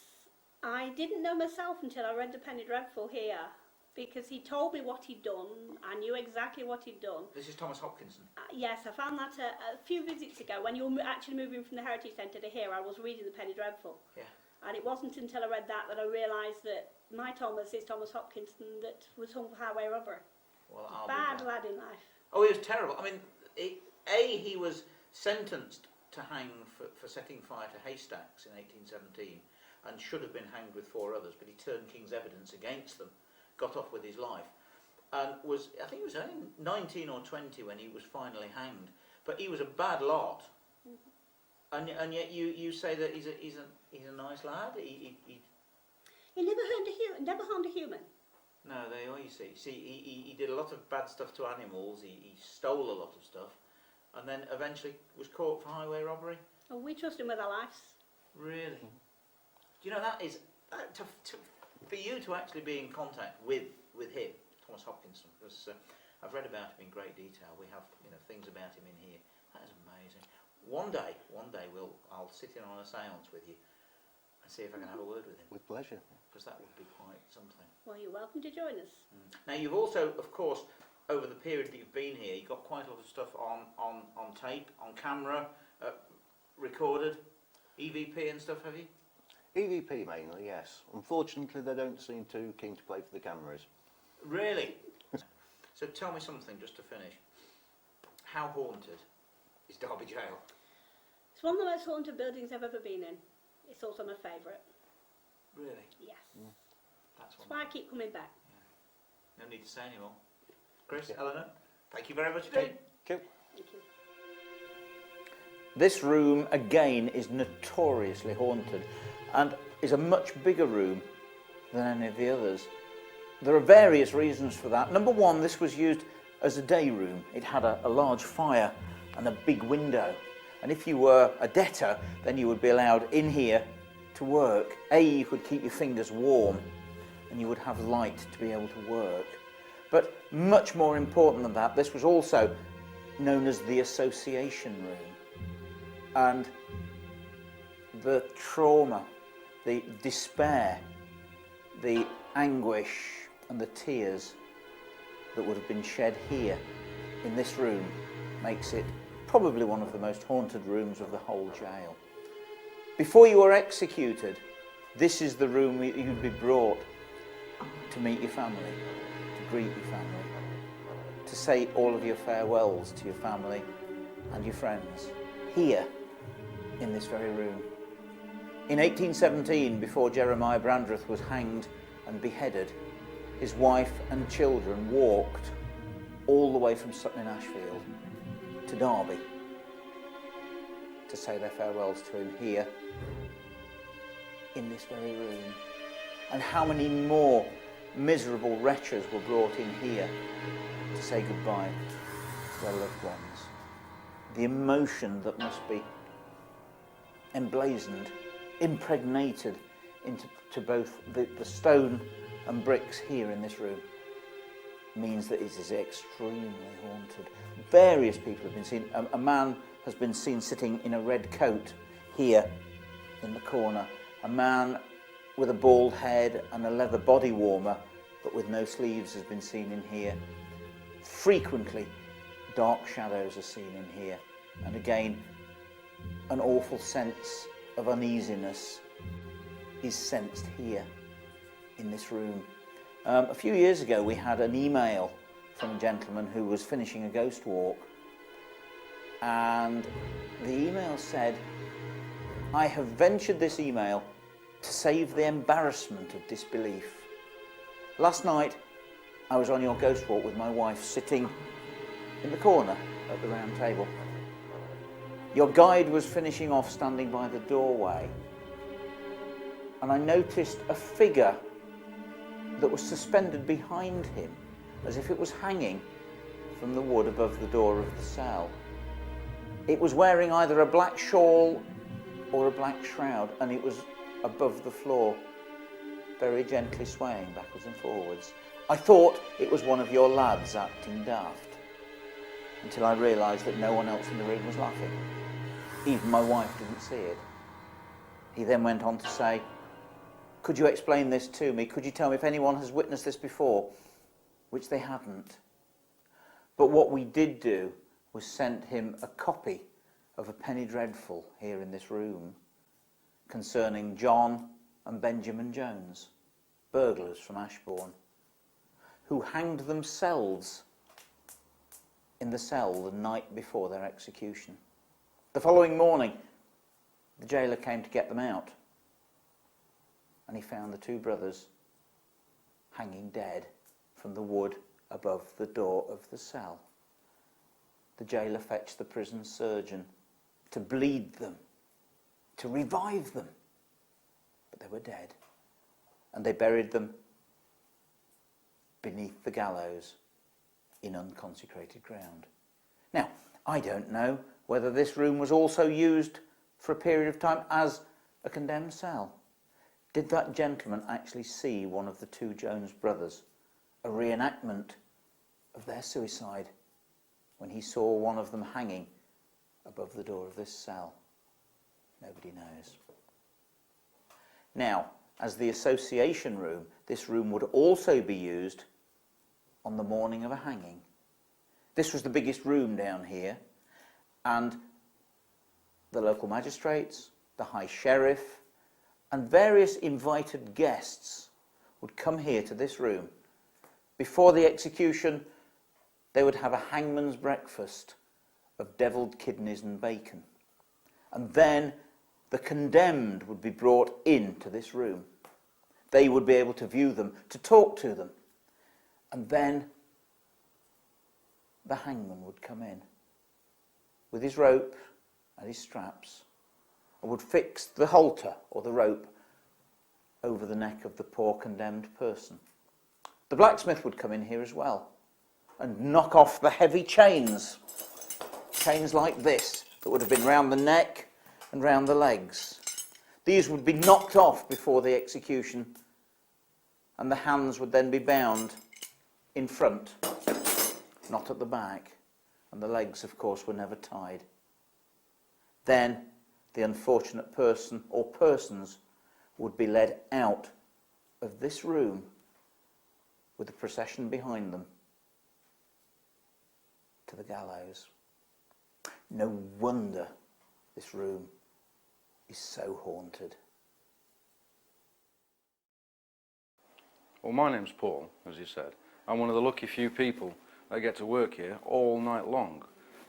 I didn't know myself until I read the Penny Dreadful here. because he told me what he'd done. I knew exactly what he'd done. This is Thomas Hopkinson. Yes, I found that a few visits ago when you were actually moving from the Heritage Centre to here. I was reading the Penny Dreadful. Yeah. And it wasn't until I read that I realised that my Thomas is Thomas Hopkinson that was hung for highway robbery. Well, I'll Bad be lad in life. Oh, he was terrible. I mean, he was sentenced to hang for setting fire to haystacks in 1817 and should have been hanged with 4 others, but he turned King's evidence against them, got off with his life, and I think he was only 19 or 20 when he was finally hanged. But he was a bad lot. And yet you say that he's a nice lad. He never harmed a human. No, they are. You see, he did a lot of bad stuff to animals. He stole a lot of stuff, and then eventually was caught for highway robbery. And we trust him with our lives. Really? You know, that is for you to actually be in contact with him, Thomas Hopkinson, because I've read about him in great detail. We have things about him in here. That is amazing. One day I'll sit in on a séance with you and see if I can have a word with him. With pleasure. Because that would be quite something. Well, you're welcome to join us. Now, you've also, of course, over the period that you've been here, you've got quite a lot of stuff on tape, on camera, recorded, EVP and stuff, have you? EVP mainly, yes. Unfortunately, they don't seem too keen to play for the cameras. Really? So tell me something, just to finish. How haunted is Derby Jail? It's one of the most haunted buildings I've ever been in. It's also my favourite. Really? Yes. That's why I keep coming back. No need to say any more. Chris, Eleanor, thank you very much indeed. Cool. Thank you. This room, again, is notoriously haunted and is a much bigger room than any of the others. There are various reasons for that. Number one, this was used as a day room. It had a large fire and a big window. And if you were a debtor, then you would be allowed in here to work. You could keep your fingers warm and you would have light to be able to work. But much more important than that, this was also known as the association room. And the trauma, the despair, the anguish and the tears that would have been shed here in this room makes it probably one of the most haunted rooms of the whole jail. Before you are executed, this is the room you'd be brought to meet your family, to greet your family, to say all of your farewells to your family and your friends, here in this very room. In 1817, before Jeremiah Brandreth was hanged and beheaded, his wife and children walked all the way from Sutton-in-Ashfield to Derby to say their farewells to him here in this very room. And how many more miserable wretches were brought in here to say goodbye to their loved ones. The emotion that must be emblazoned, impregnated into both the stone and bricks here in this room means that it is extremely haunted. Various people have been seen. A man has been seen sitting in a red coat here in the corner. A man with a bald head and a leather body warmer but with no sleeves has been seen in here. Frequently dark shadows are seen in here, and again an awful sense of uneasiness is sensed here in this room. A few years ago we had an email from a gentleman who was finishing a ghost walk, and the email said, "I have ventured this email to save the embarrassment of disbelief. Last night I was on your ghost walk with my wife sitting in the corner at the round table. Your guide was finishing off standing by the doorway, and I noticed a figure that was suspended behind him as if it was hanging from the wood above the door of the cell. It was wearing either a black shawl or a black shroud, and it was above the floor, very gently swaying backwards and forwards. I thought it was one of your lads acting daft, until I realised that no one else in the room was laughing. Even my wife didn't see it." He then went on to say, Could you explain this to me? Could you tell me if anyone has witnessed this before? Which they hadn't. But what we did do was sent him a copy of a penny dreadful here in this room concerning John and Benjamin Jones, burglars from Ashbourne, who hanged themselves in the cell the night before their execution. The following morning, the jailer came to get them out, and he found the two brothers hanging dead from the wood above the door of the cell. The jailer fetched the prison surgeon to bleed them, to revive them, but they were dead, and they buried them beneath the gallows in unconsecrated ground. Now, I don't know whether this room was also used for a period of time as a condemned cell. Did that gentleman actually see one of the two Jones brothers, a reenactment of their suicide, when he saw one of them hanging above the door of this cell? Nobody knows. Now, as the association room, this room would also be used on the morning of a hanging. This was the biggest room down here, and the local magistrates, the High Sheriff, and various invited guests would come here to this room. Before the execution, they would have a hangman's breakfast of devilled kidneys and bacon. And then the condemned would be brought into this room. They would be able to view them, to talk to them. And then the hangman would come in with his rope and his straps and would fix the halter or the rope over the neck of the poor condemned person. The blacksmith would come in here as well and knock off the heavy chains like this that would have been round the neck and round the legs. These would be knocked off before the execution, and the hands would then be bound in front, not at the back, and the legs, of course, were never tied. Then the unfortunate person or persons would be led out of this room with the procession behind them to the gallows. No wonder this room is so haunted. Well, my name's Paul, as you said. I'm one of the lucky few people that get to work here all night long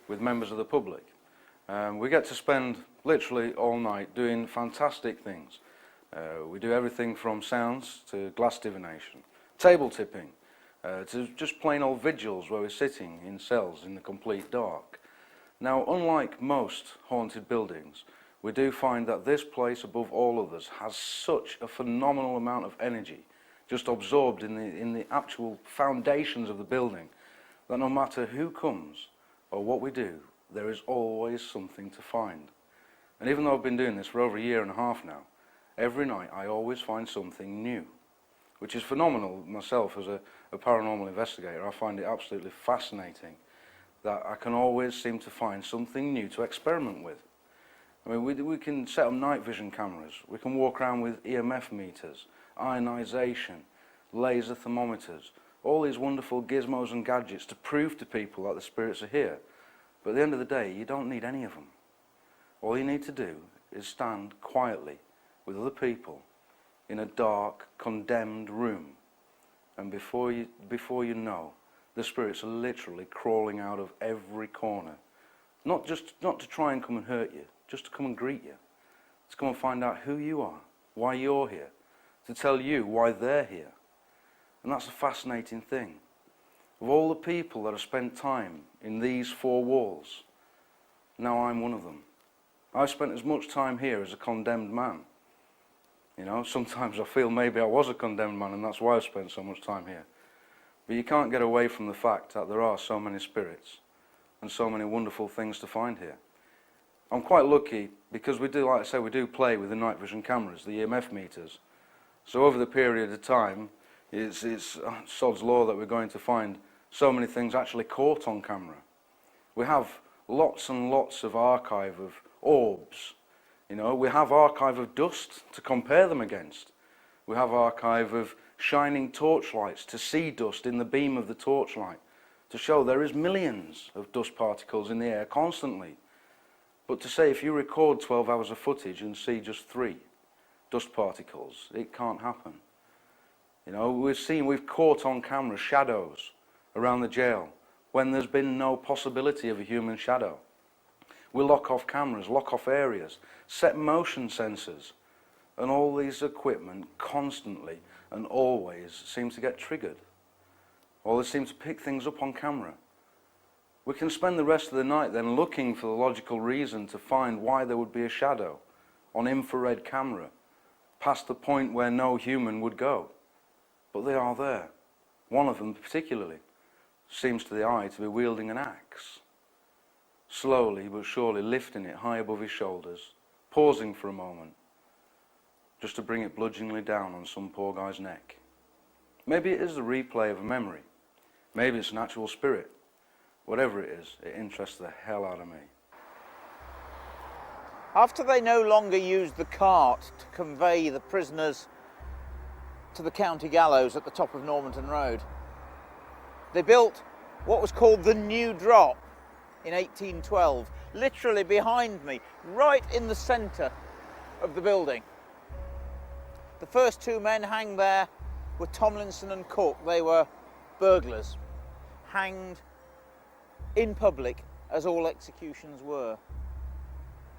with members of the public. We get to spend literally all night doing fantastic things. We do everything from sounds to glass divination, table tipping, to just plain old vigils where we're sitting in cells in the complete dark. Now, unlike most haunted buildings, we do find that this place, above all others, has such a phenomenal amount of energy just absorbed in the actual foundations of the building, that no matter who comes or what we do, there is always something to find. And even though I've been doing this for over a year and a half now, every night I always find something new, which is phenomenal. Myself as a paranormal investigator, I find it absolutely fascinating that I can always seem to find something new to experiment with. I mean, we can set up night vision cameras, we can walk around with EMF meters, ionization, laser thermometers, all these wonderful gizmos and gadgets to prove to people that the spirits are here. But at the end of the day, you don't need any of them. All you need to do is stand quietly with other people in a dark, condemned room, and before you know, the spirits are literally crawling out of every corner. Not to try and come and hurt you, just to come and greet you, to come and find out who you are, why you're here, to tell you why they're here. And that's a fascinating thing. Of all the people that have spent time in these four walls, now I'm one of them. I've spent as much time here as a condemned man. You know, sometimes I feel maybe I was a condemned man and that's why I've spent so much time here. But you can't get away from the fact that there are so many spirits and so many wonderful things to find here. I'm quite lucky because we do, like I say, we do play with the night vision cameras, the EMF meters. So over the period of time, it's sod's law that we're going to find so many things actually caught on camera. We have lots and lots of archive of orbs. You know, we have archive of dust to compare them against. We have archive of shining torchlights to see dust in the beam of the torchlight, to show there is millions of dust particles in the air constantly. But to say if you record 12 hours of footage and see just 3 dust particles, it can't happen. You know, we've caught on camera shadows around the jail when there's been no possibility of a human shadow. We lock off cameras, lock off areas, set motion sensors, and all these equipment constantly and always seems to get triggered. Or they seem to pick things up on camera. We can spend the rest of the night then looking for the logical reason to find why there would be a shadow on infrared camera, past the point where no human would go. But they are there. One of them particularly seems to the eye to be wielding an axe, slowly but surely lifting it high above his shoulders, pausing for a moment, just to bring it bludgeoningly down on some poor guy's neck. Maybe it is the replay of a memory. Maybe it's an actual spirit. Whatever it is, it interests the hell out of me. After they no longer used the cart to convey the prisoners to the county gallows at the top of Normanton Road, they built what was called the New Drop in 1812, literally behind me, right in the centre of the building. The first 2 men hanged there were Tomlinson and Cook. They were burglars, hanged in public, as all executions were.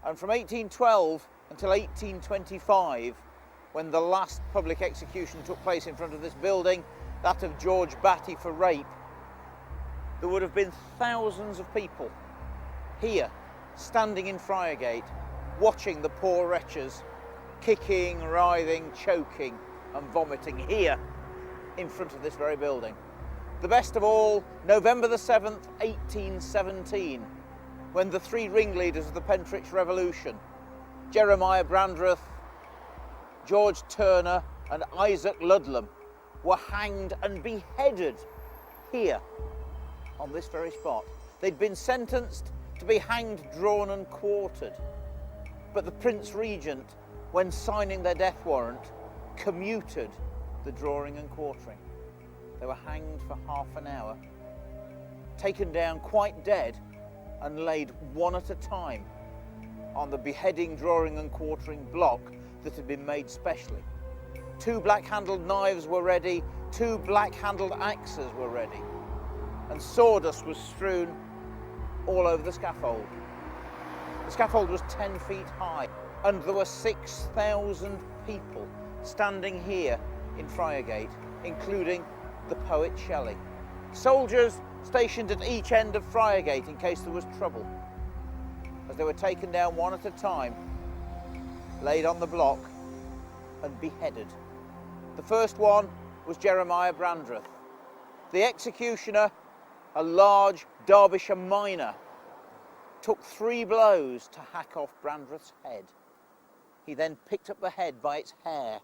And from 1812 until 1825, when the last public execution took place in front of this building, that of George Batty for rape, there would have been thousands of people here, standing in Friargate, watching the poor wretches kicking, writhing, choking and vomiting here in front of this very building. The best of all, November the 7th, 1817, when the 3 ringleaders of the Pentrich Revolution, Jeremiah Brandreth, George Turner and Isaac Ludlam, were hanged and beheaded here on this very spot. They'd been sentenced to be hanged, drawn and quartered, but the Prince Regent, when signing their death warrant, commuted the drawing and quartering. They were hanged for half an hour, taken down quite dead and laid one at a time on the beheading, drawing and quartering block that had been made specially. 2 black-handled knives were ready, 2 black-handled axes were ready, and sawdust was strewn all over the scaffold. The scaffold was 10 feet high, and there were 6,000 people standing here in Friargate, including the poet Shelley. Soldiers stationed at each end of Friargate in case there was trouble, as they were taken down one at a time, laid on the block and beheaded. The first one was Jeremiah Brandreth. The executioner, a large Derbyshire miner, took 3 blows to hack off Brandreth's head. He then picked up the head by its hair,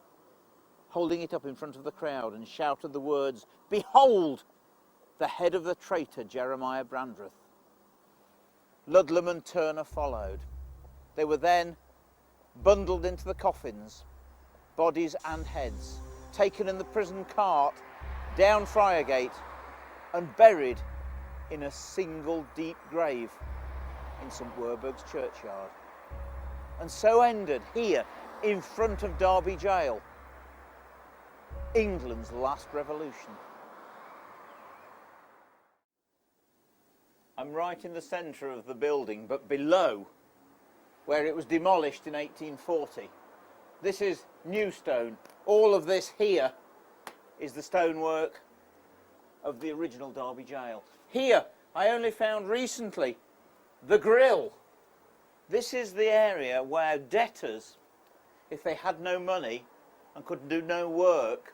holding it up in front of the crowd, and shouted the words, "Behold, the head of the traitor Jeremiah Brandreth." Ludlam and Turner followed. They were then bundled into the coffins, bodies and heads, taken in the prison cart down Friargate and buried in a single deep grave in St Werburgh's churchyard. And so ended, here in front of Derby Jail, England's last revolution. I'm right in the centre of the building, but below, where it was demolished in 1840. This is new stone. All of this here is the stonework of the original Derby Jail. Here, I only found recently the grill. This is the area where debtors, if they had no money and could do no work,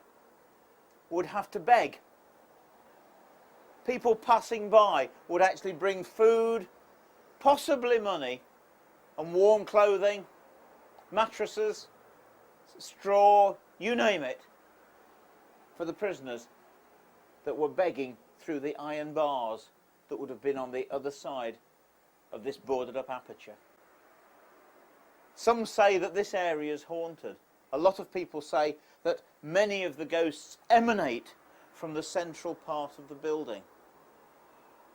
would have to beg. People passing by would actually bring food, possibly money, and warm clothing, mattresses, straw, you name it, for the prisoners that were begging through the iron bars that would have been on the other side of this boarded up aperture. Some say that this area is haunted. A lot of people say that many of the ghosts emanate from the central part of the building.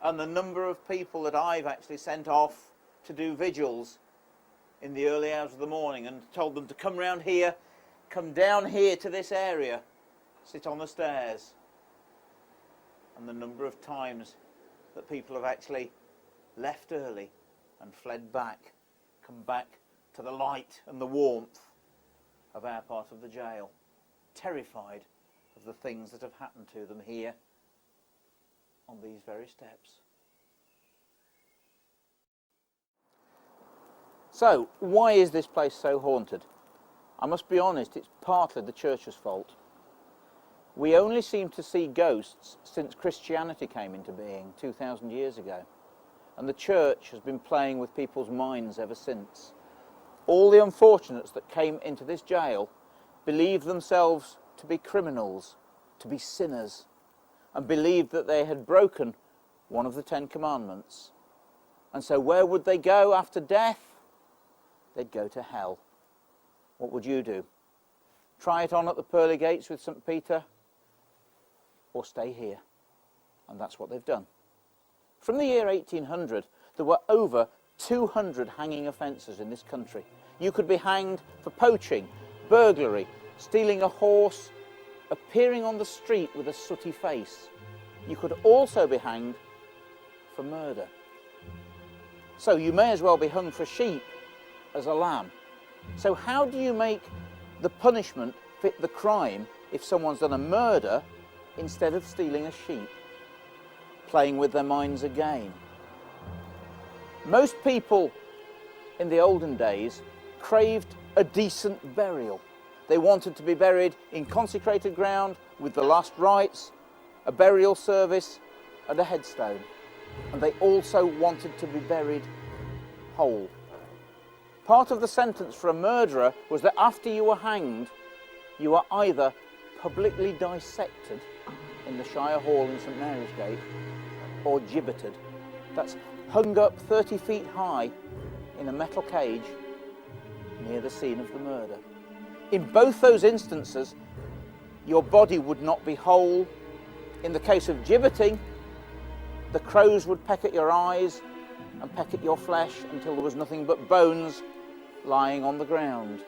And the number of people that I've actually sent off to do vigils in the early hours of the morning and told them to come round here, come down here to this area, sit on the stairs. And the number of times that people have actually left early and fled back, come back to the light and the warmth of our part of the jail, terrified of the things that have happened to them here on these very steps. So, why is this place so haunted? I must be honest, it's partly the church's fault. We only seem to see ghosts since Christianity came into being 2,000 years ago. And the church has been playing with people's minds ever since. All the unfortunates that came into this jail believed themselves to be criminals, to be sinners, and believed that they had broken one of the 10 Commandments. And so where would they go after death? They'd go to hell. What would you do? Try it on at the pearly gates with St. Peter, or stay here? And that's what they've done. From the year 1800, there were over 200 hanging offences in this country. You could be hanged for poaching, burglary, stealing a horse, appearing on the street with a sooty face. You could also be hanged for murder. So you may as well be hung for sheep as a lamb. So how do you make the punishment fit the crime if someone's done a murder instead of stealing a sheep? Playing with their minds again. Most people in the olden days craved a decent burial. They wanted to be buried in consecrated ground with the last rites, a burial service and a headstone. And they also wanted to be buried whole. Part of the sentence for a murderer was that after you were hanged, you were either publicly dissected in the Shire Hall in St Mary's Gate, or gibbeted. That's hung up 30 feet high in a metal cage near the scene of the murder. In both those instances, your body would not be whole. In the case of gibbeting, the crows would peck at your eyes and peck at your flesh until there was nothing but bones lying on the ground.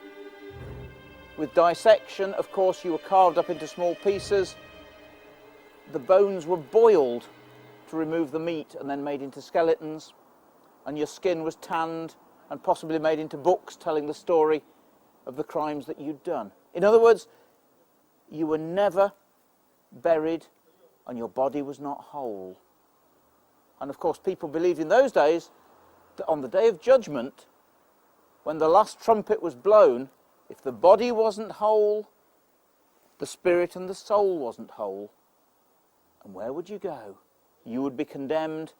With dissection, of course, you were carved up into small pieces. The bones were boiled to remove the meat and then made into skeletons, and your skin was tanned and possibly made into books telling the story of the crimes that you'd done. In other words, you were never buried and your body was not whole. And of course, people believed in those days that on the day of judgment, when the last trumpet was blown, if the body wasn't whole, the spirit and the soul wasn't whole. And where would you go? You would be condemned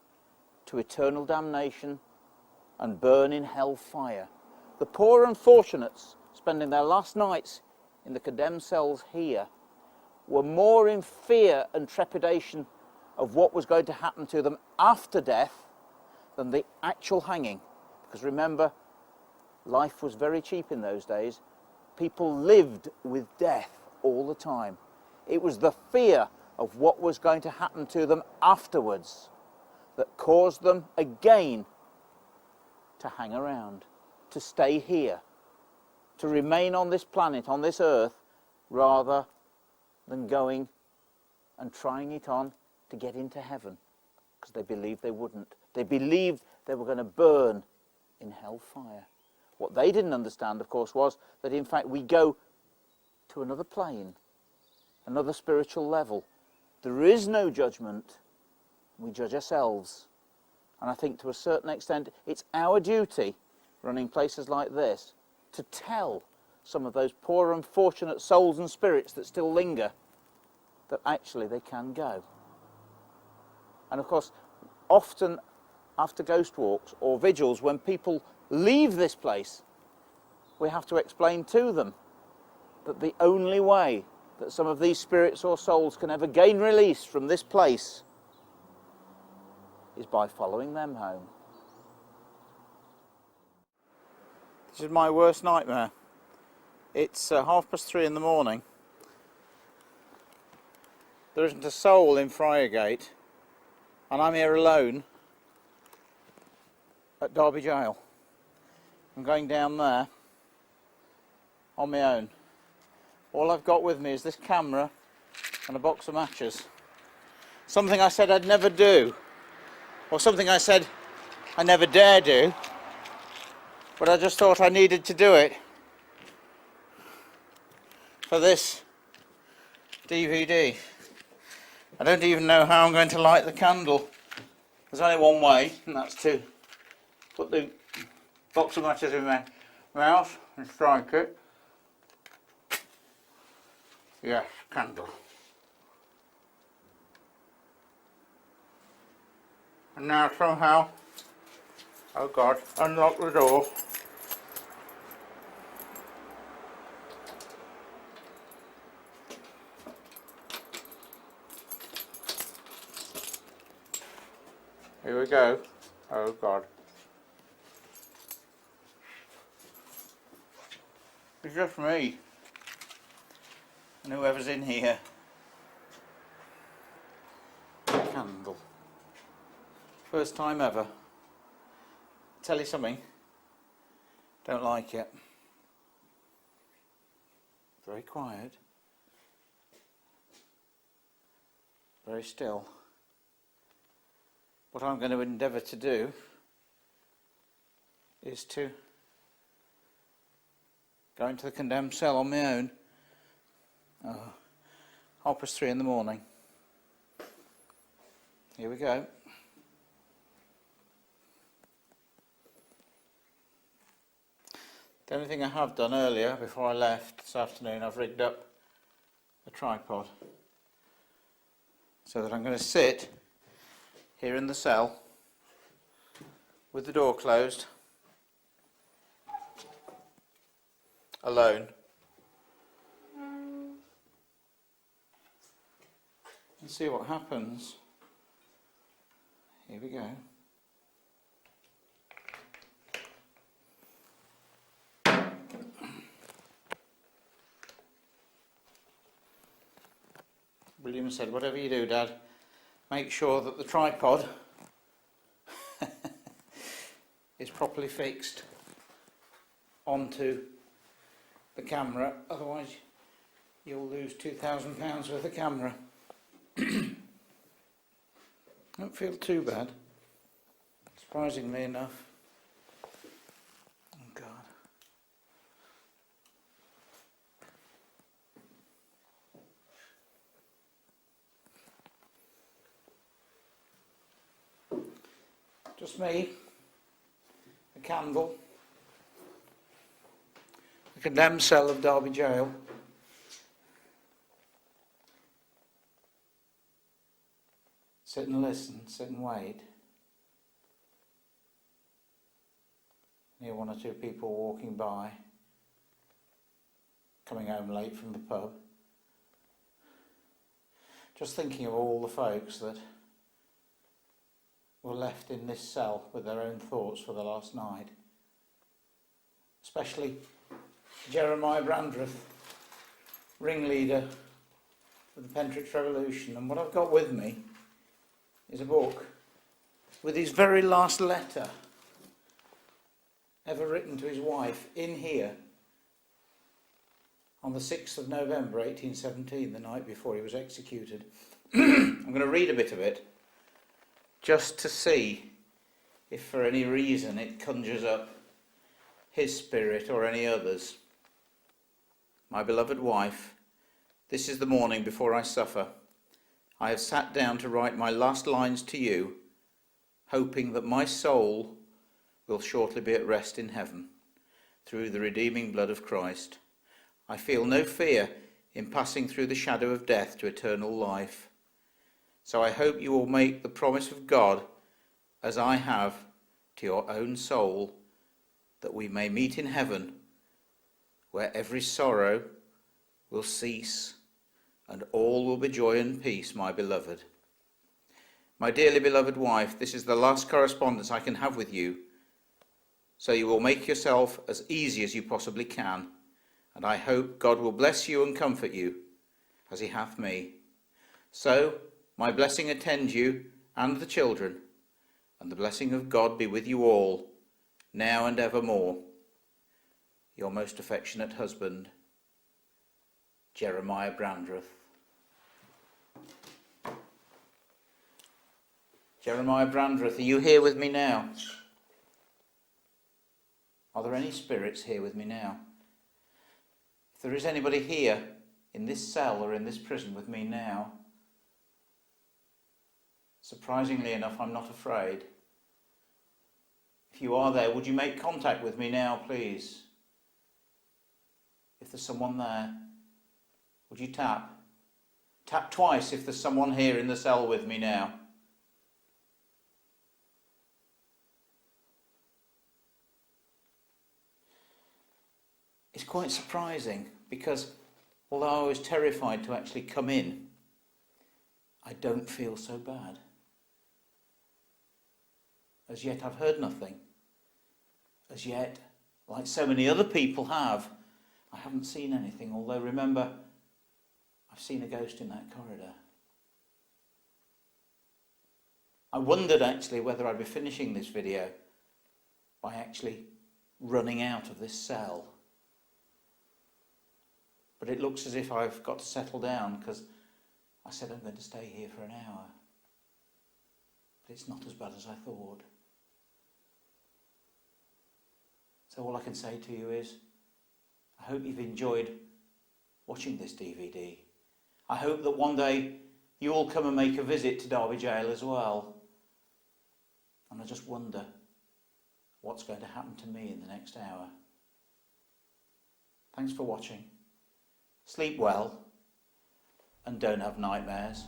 to eternal damnation and burn in hell fire. The poor unfortunates spending their last nights in the condemned cells here were more in fear and trepidation of what was going to happen to them after death than the actual hanging. Because remember, life was very cheap in those days. People lived with death all the time. It was the fear of what was going to happen to them afterwards that caused them again to hang around, to stay here, to remain on this planet, on this earth, rather than going and trying it on to get into heaven, because they believed they wouldn't. They believed they were going to burn in hellfire. What they didn't understand, of course, was that in fact we go to another plane, another spiritual level. There is no judgment. We judge ourselves. And I think to a certain extent it's our duty, running places like this, to tell some of those poor unfortunate souls and spirits that still linger that actually they can go. And of course, often after ghost walks or vigils, when people leave this place, we have to explain to them that the only way that some of these spirits or souls can ever gain release from this place is by following them home. This is my worst nightmare. It's 3:30 in the morning There isn't a soul in Friargate, and I'm here alone at Derby Jail. I'm going down there on my own. All I've got with me is this camera and a box of matches. Something I said I'd never do, or something I said I never dare do, but I just thought I needed to do it for this DVD. I don't even know how I'm going to light the candle. There's only one way, and that's to put the box of matches in my mouth and strike it. Yes, candle. And now somehow, oh God, unlock the door. Here we go. Oh God. It's just me and whoever's in here. Candle. First time ever. Tell you something. Don't like it. Very quiet. Very still. What I'm going to endeavour to do is to go into the condemned cell on my own. 3:30 in the morning. Here we go. The only thing I have done earlier, before I left this afternoon, I've rigged up a tripod so that I'm going to sit here in the cell with the door closed, alone, and see what happens. Here we go. William said, whatever you do, Dad, make sure that the tripod is properly fixed onto the camera, otherwise you'll lose £2,000 worth of camera. Don't feel too bad, surprisingly enough. Oh God. Just me, a candle, the condemned cell of Derby Jail. Sit and listen, sit and wait. Hear one or two people walking by, coming home late from the pub. Just thinking of all the folks that were left in this cell with their own thoughts for the last night. Especially Jeremiah Brandreth, ringleader of the Pentrich Revolution. And what I've got with me is a book with his very last letter ever written to his wife in here on the 6th of November 1817, the night before he was executed. I'm going to read a bit of it just to see if for any reason it conjures up his spirit or any others. My beloved wife, this is the morning before I suffer. I have sat down to write my last lines to you, hoping that my soul will shortly be at rest in heaven through the redeeming blood of Christ. I feel no fear in passing through the shadow of death to eternal life. So I hope you will make the promise of God, as I have to your own soul, that we may meet in heaven, where every sorrow will cease and all will be joy and peace, my beloved. My dearly beloved wife, this is the last correspondence I can have with you, so you will make yourself as easy as you possibly can, and I hope God will bless you and comfort you, as he hath me. So, my blessing attend you and the children, and the blessing of God be with you all, now and evermore. Your most affectionate husband, Jeremiah Brandreth. Jeremiah Brandreth, are you here with me now? Are there any spirits here with me now? If there is anybody here, in this cell or in this prison with me now, surprisingly enough, I'm not afraid. If you are there, would you make contact with me now, please? If there's someone there, would you tap? Tap twice if there's someone here in the cell with me now. It's quite surprising because although I was terrified to actually come in, I don't feel so bad. As yet I've heard nothing. As yet, like so many other people have, I haven't seen anything, although remember, I've seen a ghost in that corridor. I wondered actually whether I'd be finishing this video by actually running out of this cell. But it looks as if I've got to settle down because I said I'm going to stay here for an hour. But it's not as bad as I thought. So all I can say to you is, I hope you've enjoyed watching this DVD. I hope that one day you all come and make a visit to Derby Jail as well. And I just wonder what's going to happen to me in the next hour. Thanks for watching. Sleep well and don't have nightmares.